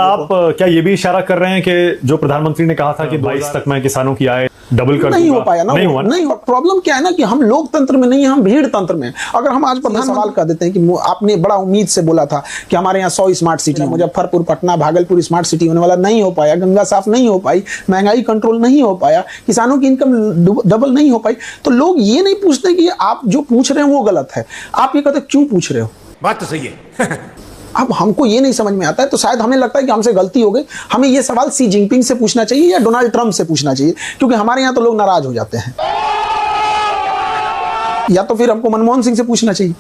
आप क्या ये भी इशारा कर रहे हैं कि जो प्रधानमंत्री ने कहा था कि 22 तक मैं किसानों की आय डबल कर नहीं हो पाया ना, नहीं हुआ। प्रॉब्लम क्या है ना कि हम लोकतंत्र में नहीं है, हम भीड़ तंत्र में। अगर हम आज प्रधान सवाल कर देते हैं कि आपने बड़ा उम्मीद से बोला था कि हमारे यहाँ 100 smart city, Muzaffarpur, Patna, Bhagalpur smart city होने वाला, नहीं हो पाया। गंगा साफ नहीं हो पाई, महंगाई कंट्रोल नहीं हो पाया, किसानों की इनकम डबल नहीं हो पाई। तो लोग ये नहीं पूछते कि आप जो पूछ रहे हैं वो गलत है, आप ये कहते क्यों पूछ रहे हो। बात तो सही है। अब हमको ये नहीं समझ में आता है, तो शायद हमें लगता है कि हमसे गलती हो गई। हमें ये सवाल सी जिनपिंग से पूछना चाहिए या डोनाल्ड ट्रंप से पूछना चाहिए, क्योंकि हमारे यहाँ तो लोग नाराज हो जाते हैं। या तो फिर हमको मनमोहन सिंह से पूछना चाहिए,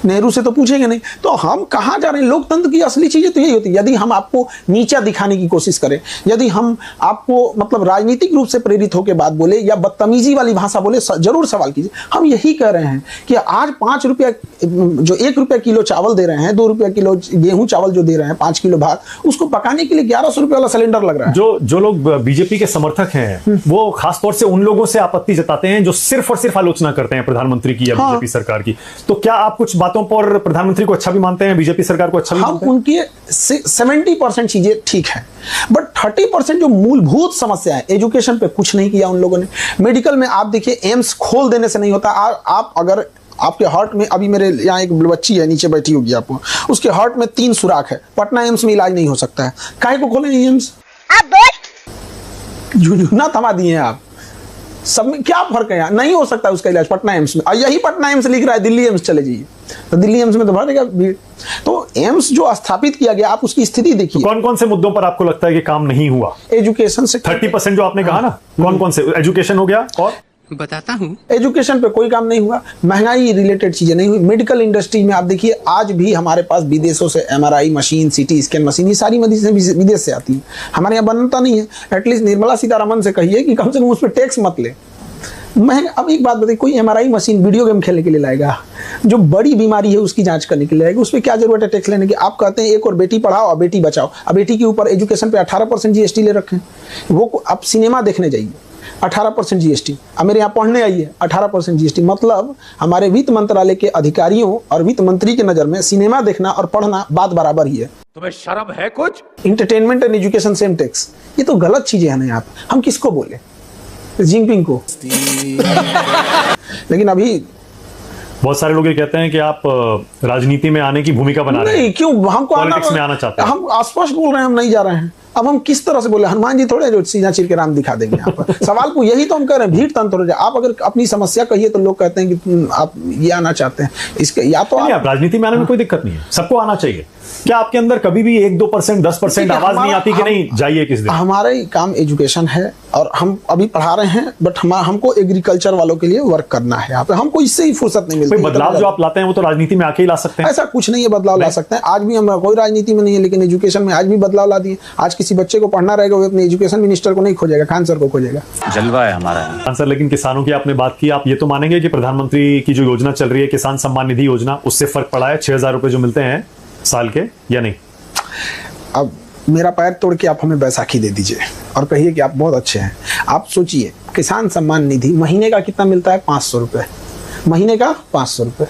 नेहरू से तो पूछेंगे नहीं। तो हम कहाँ जा रहे हैं। लोकतंत्र की असली चीजें तो यही होती है। यदि हम आपको नीचा दिखाने की कोशिश करें, यदि हम आपको मतलब राजनीतिक रूप से प्रेरित होकर बात बोले या बदतमीजी वाली भाषा बोले, जरूर सवाल कीजिए। हम यही कह रहे हैं कि आज 5 रुपया जो 1 रुपया किलो चावल दे रहे हैं, 2 रुपया किलो गेहूं चावल जो दे रहे हैं, 5 किलो भात, उसको पकाने के लिए 1100 रुपये वाला सिलेंडर लग रहा है। जो लोग बीजेपी के समर्थक हैं वो खासतौर से उन लोगों से आपत्ति जताते हैं जो सिर्फ और सिर्फ आलोचना करते हैं प्रधानमंत्री की या बीजेपी सरकार की। तो क्या आप कुछ बातों पर प्रधानमंत्री को अच्छा भी मानते हैं, बीजेपी सरकार को अच्छा भी मानते हैं? उनकी 70% चीजें ठीक है, बट 30% जो मूलभूत समस्या है, एजुकेशन पे कुछ नहीं किया उन लोगों ने। मेडिकल में आप देखिए, एम्स खोल देने से नहीं होता। आप अगर आपके हार्ट में, अभी मेरे यहाँ एक बच्ची है नीचे बैठी होगी, आपको उसके हार्ट में 3 सुराख है, पटना एम्स में इलाज नहीं हो सकता है। काहे को खोले एम्स? झुझुना थमा दिए आप। सब में क्या फर्क है? नहीं हो सकता उसका इलाज पटना एम्स में। यही पटना एम्स लिख रहा है दिल्ली एम्स चले जाइए, तो दिल्ली एम्स में तो भरेगा भीड़। तो एम्स जो स्थापित किया गया, आप उसकी स्थिति देखिए। तो कौन कौन से मुद्दों पर आपको लगता है कि काम नहीं हुआ? एजुकेशन से 30% जो आपने कहा ना, कौन कौन से? एजुकेशन हो गया, और बताता हूँ। एजुकेशन पे कोई काम नहीं हुआ, महंगाई रिलेटेड चीजें नहीं हुई। मेडिकल इंडस्ट्री में आप देखिए, आज भी हमारे पास विदेशों से MRI machine, CT scan machine, ये सारी मशीनें विदेश से आती हैं, हमारे यहाँ बनता नहीं है। एटलीस्ट निर्मला सीतारमण से कहिए कि कम से कम उस पर टैक्स मत ले। अब एक बात बताइए, कोई MRI मशीन वीडियो गेम खेलने के लिए लाएगा? जो बड़ी बीमारी है उसकी जांच करने के लिए लाएगा, उस पर क्या जरूरत है टैक्स लेने की? आप कहते हैं एक और बेटी पढ़ाओ और बेटी बचाओ, अब बेटी के ऊपर एजुकेशन पे 18% GST ले रखे हैं। वो आप सिनेमा देखने जाइए, 18% GST। अब मेरे यहाँ पढ़ने आइए, 18% GST। मतलब हमारे वित्त मंत्रालय के अधिकारियों और वित्त मंत्री की नजर में सिनेमा देखना और पढ़ना बात बराबर ही है। तुम्हें शर्म है कुछ? Entertainment and education same tax, ये तो गलत चीजें हैं ना। यहाँ पे हम किसको बोले? जिनपिंग को। लेकिन अभी बहुत सारे लोग ये कहते हैं कि आप राजनीति में आने की भूमिका बना रहे हैं। नहीं, क्यों? हमको पॉलिटिक्स में आना चाहते हैं। हम स्पष्ट बोल रहे हैं, हम नहीं जा रहे हैं। अब हम किस तरह से बोले? हनुमान जी थोड़े जो सीधा चीर के राम दिखा देंगे यहाँ पर। सवाल को यही तो हम कह रहे हैं, भीड़ तंत्र हो जाए। आप अगर अपनी समस्या कहिए तो लोग कहते हैं कि आप ये आना चाहते हैं। इसके या तो आप राजनीति में आने में कोई दिक्कत नहीं है, सबको आना चाहिए। क्या आपके अंदर कभी भी 1-2%, 10% आवाज नहीं आती कि नहीं जाइए किस दिन? हमारा काम एजुकेशन है और हम अभी पढ़ा रहे हैं, बट हमको एग्रीकल्चर वालों के लिए वर्क करना है यहाँ पे। हमको इससे ही फुर्सत नहीं मिलती। बदलाव जो आप लाते हैं वो तो राजनीति में आके ही ला सकते हैं। ऐसा कुछ नहीं है, बदलाव ला सकते हैं। आज भी हम कोई राजनीति में नहीं है, लेकिन एजुकेशन में आज भी बदलाव ला दिए। आज किसी बच्चे को पढ़ना रहेगा, वो अपने एजुकेशन मिनिस्टर को नहीं खोजेगा, खान सर को खोजेगा। जलवा है हमारा। खान सर, लेकिन किसानों की आपने बात की, आप ये तो मानेंगे कि प्रधानमंत्री की जो योजना चल रही है, किसान सम्मान निधि योजना, उससे फर्क पड़ा है 6,000 रुपए जो मिलते हैं साल के, या नहीं? अब मेरा पैर तोड़ के आप हमें बैसाखी दे दीजिए और कहिए कि आप बहुत अच्छे हैं। आप सोचिए, किसान सम्मान निधि महीने का कितना मिलता है? 500 रुपये महीने का। 500 रुपये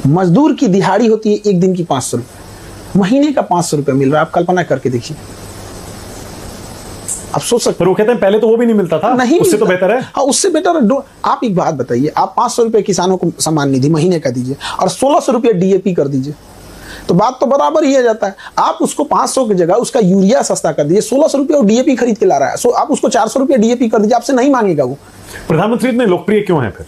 मजदूर की दिहाड़ी होती है, एक दिन की 500 रुपये, महीने का 500 रुपये मिल रहा है। आप कल्पना करके देखिए, आप सोच सकते हैं। कहते हैं पहले तो वो भी नहीं मिलता था, नहीं उससे तो बेहतर है। हाँ, उससे बेटर है। आप एक बात बताइए, आप 500 रुपये किसानों को सम्मान निधि महीने का दीजिए और 1600 रुपये DAP कर दीजिए, तो बात तो बराबर ही आ जाता है। आप उसको 500 की जगह उसका यूरिया सस्ता कर दीजिए, 1600 रुपये और DAP खरीद के ला रहा है, सो आप उसको 400 रुपये DAP कर दीजिए, आपसे नहीं मांगेगा वो। प्रधानमंत्री इतने लोकप्रिय क्यों है फिर,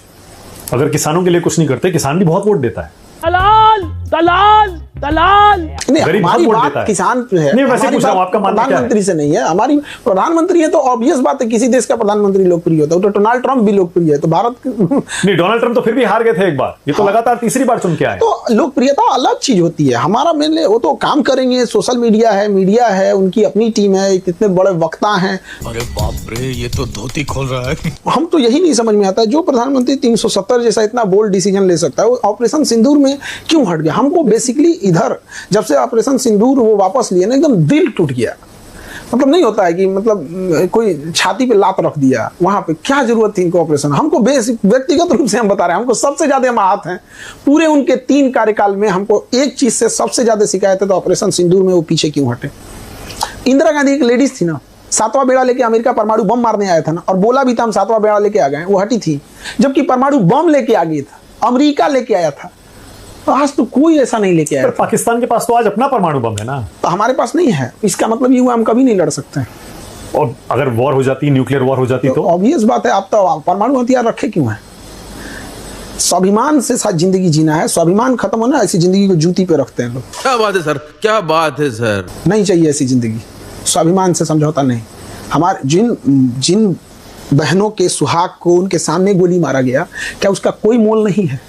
अगर किसानों के लिए कुछ नहीं करते? किसान भी बहुत वोट देता है। दलाल दलाल दलाल। नहीं, हमारी बात किसान पे है। नहीं, वैसे पूछ रहा हूं, आपका मानना क्या है? प्रधानमंत्री से नहीं है, हमारी प्रधानमंत्री है तो ऑब्वियस बात है, किसी देश का प्रधानमंत्री लोकप्रिय होता है। तो डोनाल्ड ट्रंप भी लोकप्रिय है, तो भारत नहीं, डोनाल्ड ट्रंप तो फिर भी हार गए थे एक बार, ये तो लगातार तीसरी बार चुन के आए। तो लोकप्रियता अलग चीज होती है। हमारा मेनली वो तो काम करेंगे, सोशल मीडिया है, उनकी अपनी टीम है, कितने बड़े वक्ता हैं। अरे बाप रे, ये तो धोती खोल रहा है। हम तो यही नहीं समझ में आता है, जो प्रधानमंत्री 370 जैसा इतना बोल्ड डिसीजन ले सकता है, वो ऑपरेशन सिंदूर में क्यों हट गया? हमको बेसिकली इधर जब से ऑपरेशन सिंदूर वो वापस लिए ना, एकदम दिल टूट गया। मतलब नहीं होता है कि मतलब कोई छाती पे लात रख दिया, वहां पे क्या जरूरत थी इनको ऑपरेशन? हमको व्यक्तिगत रूप से हम बता रहे हैं, हमको सबसे ज्यादा हम आहत हैं पूरे उनके 3 कार्यकाल में। हमको एक चीज से सबसे ज्यादा शिकायत है, तो ऑपरेशन सिंदूर में वो पीछे क्यों हटे। इंदिरा गांधी एक लेडीज थी ना, 7वां बेड़ा लेके अमेरिका परमाणु बम मारने आया था ना, और बोला भी था हम 7वां बेड़ा लेके आ गए, वो हटी थी। जबकि परमाणु बम लेके आ गया था, अमेरिका लेके आया था। तो आज तो कोई ऐसा नहीं लेके आया। पर पाकिस्तान के पास तो आज अपना परमाणु बम है ना। तो हमारे पास नहीं है, इसका मतलब ये हुआ हम कभी नहीं लड़ सकते। और अगर वॉर हो जाती, न्यूक्लियर वॉर हो जाती तो ऑब्वियस बात है, आप तो परमाणु हथियार रखे क्यों है? स्वाभिमान से साथ जिंदगी जीना है, स्वाभिमान खत्म होना, ऐसी जिंदगी को जूती पे रखते हैं लोग। क्या बात है सर, क्या बात है सर। नहीं चाहिए ऐसी जिंदगी, स्वाभिमान से समझौता नहीं। हमारे जिन बहनों के सुहाग को उनके सामने गोली मारा गया, क्या उसका कोई मोल नहीं है?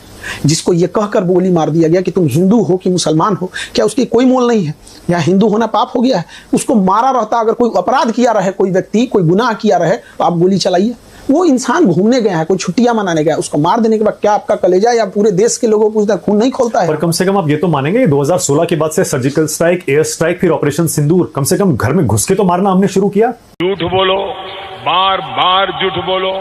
जिसको ये कहकर गोली मार दिया गया कि तुम हिंदू हो कि मुसलमान हो, क्या उसकी कोई मोल नहीं है? या हिंदू होना पाप हो गया है? उसको मारा रहता, अगर कोई अपराध किया रहे, कोई व्यक्ति कोई गुनाह किया रहे, तो आप गोली चलाइए। वो इंसान घूमने गया है, कोई छुट्टियां मनाने गया है, उसको मार देने के बाद क्या आपका कलेजा या पूरे देश के लोगों को खून नहीं खोलता है? पर कम से कम आप ये तो मानेंगे 2016 के बाद से सर्जिकल स्ट्राइक, एयर स्ट्राइक, फिर ऑपरेशन सिंदूर, कम से कम घर में घुस के तो मारना हमने शुरू किया। झूठ बोलो, बार बार झूठ बोलो,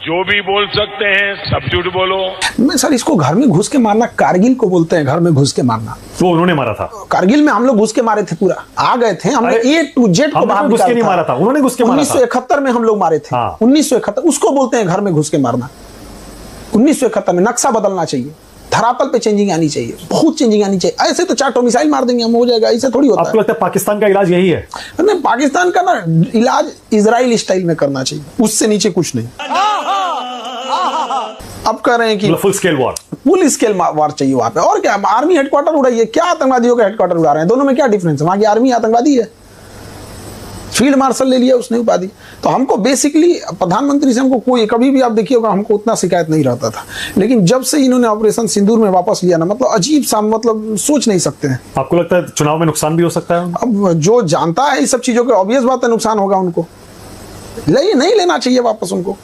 जो भी बोल सकते हैं सब झूठ बोलो। मैं सर इसको घर में घुस के मारना, कारगिल को बोलते हैं घर में घुस के मारना। वो उन्होंने मारा था। कारगिल में हम लोग घुस के मारे थे, पूरा आ गए थे हमने, A to Z को बाहर घुस के नहीं मारा था, उन्होंने घुस के मारा था। 1971 में हम लोग मारे थे। हाँ। 1971 उसको बोलते हैं घर में घुस के मारना। 1971 में नक्शा बदलना चाहिए, धरातल पे चेंजिंग आनी चाहिए, बहुत चेंजिंग आनी चाहिए। ऐसे तो 4 मिसाइल मार देंगे हम, हो जाएगा, ऐसे थोड़ी होता है। आपको लगता है पाकिस्तान का इलाज यही है? नहीं, पाकिस्तान का ना इलाज इजराइल स्टाइल में करना चाहिए, उससे नीचे कुछ नहीं। अब कह रहे हैं कि full scale war, full scale war चाहिए वहां पे। और क्या, आर्मी हेडक्वार्टर उड़ाइए, क्या आतंकवादियों का हेडक्वार्टर उड़ा रहे हैं? दोनों में क्या डिफरेंस है? वहां की आर्मी आतंकवादी है, फील्ड मार्शल ले लिया उसने उपाधि। तो हमको बेसिकली प्रधानमंत्री से हमको कोई, कभी भी आप देखिएगा हमको उतना शिकायत नहीं रहता था, लेकिन जब से इन्होंने ऑपरेशन सिंदूर में वापस लिया ना, मतलब अजीब सा, मतलब सोच नहीं सकते हैं। आपको लगता है चुनाव में नुकसान भी हो सकता है? अब जो जानता है इस सब चीजों के, ऑब्वियस बात है नुकसान होगा उनको, नहीं लेना चाहिए वापस उनको।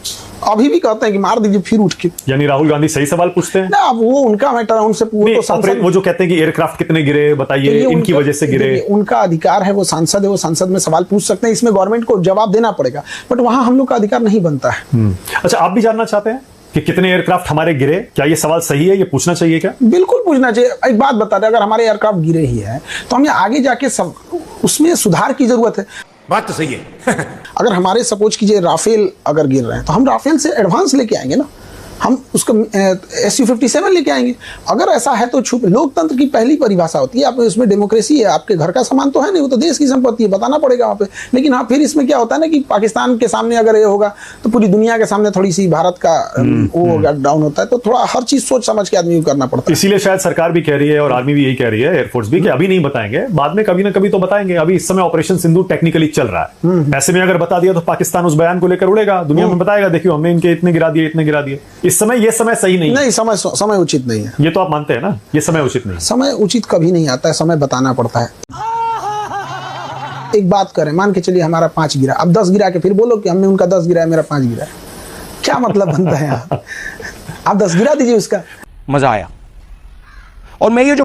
अभी भी कहते हैं कि मार दीजिए फिर उठ के। यानी राहुल गांधी सही सवाल पूछते हैं ना, अब वो उनका मैटर है, उनसे पूछो। तो वो जो कहते हैं कि एयरक्राफ्ट कितने गिरे बताइए, इनकी वजह से गिरे। उनका अधिकार है, वो सांसद है, वो संसद में सवाल पूछ सकते हैं, इसमें गवर्नमेंट को जवाब देना पड़ेगा, बट वहां हम लोग का अधिकार नहीं बनता है। अच्छा, आप भी जानना चाहते हैं कि कितने एयरक्राफ्ट हमारे गिरे? क्या ये सवाल सही है, ये पूछना चाहिए क्या? बिल्कुल पूछना चाहिए। एक बात बता दें, अगर हमारे एयरक्राफ्ट गिरे ही है तो हमें आगे जाके सब उसमें सुधार की जरूरत है। बात तो सही है। अगर हमारे सपोज कीजिए राफेल अगर गिर रहे हैं, तो हम राफेल से एडवांस लेके आएंगे ना, हम उसको Su-57 लेके आएंगे। अगर ऐसा है तो छुप, लोकतंत्र की पहली परिभाषा होती है, आप उसमें डेमोक्रेसी है, आपके घर का सामान तो है नहीं, वो तो देश की संपत्ति है, बताना पड़ेगा वहाँ पे। लेकिन हाँ, फिर इसमें क्या होता है ना कि पाकिस्तान के सामने अगर ये होगा तो पूरी दुनिया के सामने थोड़ी सी भारत का वो डाउन होता है, तो थोड़ा हर चीज सोच समझ के आदमी को करना पड़ता है। इसीलिए शायद सरकार भी कह रही है और आर्मी भी यही कह रही है, एयरफोर्स भी, कि अभी नहीं बताएंगे, बाद में कभी ना कभी तो बताएंगे। अभी इस समय ऑपरेशन सिंदूर टेक्निकली चल रहा है, ऐसे में अगर बता दिया तो पाकिस्तान उस बयान को लेकर उड़ेगा, दुनिया में बताएगा देखियो हमने इनके इतने गिरा दिए, इतने गिरा दिए। इस समय ये समय सही नहीं, समय उचित नहीं है। ये तो आप मानते हैं ना, ये समय उचित नहीं? समय उचित कभी नहीं आता है, समय बताना पड़ता है। एक बात करें, मान के चलिए हमारा 5 गिरा, अब 10 गिरा के फिर बोलो कि हमने उनका 10 गिरा है, मेरा 5 गिरा है, क्या मतलब बनता है? आप 10 गिरा दीजिए उसका। मजा आया। और मैं ये जो